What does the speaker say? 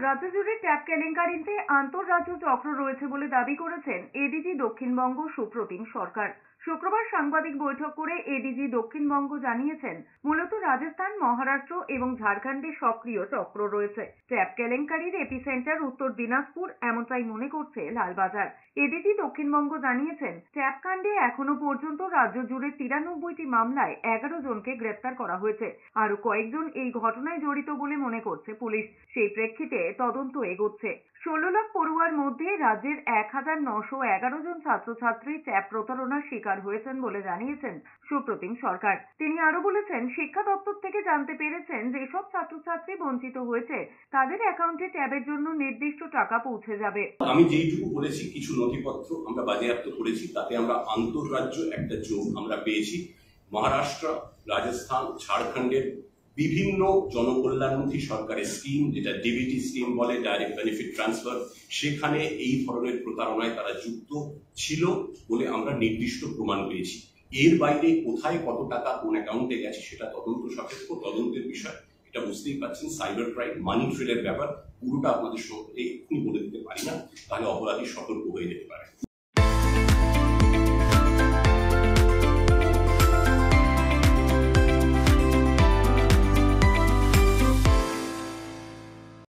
রাজ্য জুড়ে ট্যাপ কেলেঙ্কারিতে আন্তঃরাজ্য চক্র রয়েছে বলে দাবি করেছেন এডিজি দক্ষিণবঙ্গ সুপ্রতিম সরকার। শুক্রবার সাংবাদিক বৈঠক করে এডিজি দক্ষিণবঙ্গ জানিয়েছেন, মূলত রাজস্থান, মহারাষ্ট্র এবং ঝাড়খণ্ডে সক্রিয় চক্র রয়েছে। ট্যাপ কেলেঙ্কারির এপিসেন্টার উত্তর দিনাজপুর, এমনটাই মনে করছে লালবাজার। এডিজি দক্ষিণবঙ্গ জানিয়েছেন, ট্যাপ কাণ্ডে এখনো পর্যন্ত রাজ্য জুড়ে 93টি মামলায় 11 জনকে গ্রেপ্তার করা হয়েছে। আরো কয়েকজন এই ঘটনায় জড়িত বলে মনে করছে পুলিশ। সেই প্রেক্ষিতে তদন্ত এগোচ্ছে। 16 লাখ পড়ুয়ার মধ্যে রাজ্যের 1911 জন ছাত্রছাত্রী ট্যাপ প্রতারণার শিকার হয়েছেন বলে জানিয়েছেন সুপ্রতিম সরকার। তিনি আরো বলেছেন, শিক্ষা দপ্তর থেকে জানতে পেরেছেন যেসব ছাত্রছাত্রী বঞ্চিত হয়েছে তাদের অ্যাকাউন্টে ট্যাবের জন্য নির্দিষ্ট টাকা পৌঁছে যাবে। আমি যেইটুকু বলেছি, কিছু নথিপত্র আমরা বাজেয়াপ্ত করেছি, তাতে আমরা আন্তঃরাজ্য একটা যোগ আমরা পেয়েছি। মহারাষ্ট্র, রাজস্থান, ঝাড়খণ্ডের বিভিন্ন জনকল্যাণমুখী সরকারের স্কিম, যেটা ডিবিটি স্কিম বলে, ডাইরেক্ট বেনিফিট ট্রান্সফার, সেখানে এই ধরনের প্রতারণায় তারা যুক্ত ছিল বলে আমরা নির্দিষ্ট প্রমাণ পেয়েছি। এর বাইরে কোথায় কত টাকা কোন অ্যাকাউন্টে গেছে সেটা তদন্ত সাপেক্ষ, তদন্তের বিষয়। এটা বুঝতেই পারছেন, সাইবার ক্রাইম, মানি ট্রেডের ব্যাপার, পুরোটা আপনাদের সঙ্গে এক্ষুনি বলে দিতে পারি না, তাহলে অপরাধী সতর্ক হয়ে যেতে পারে।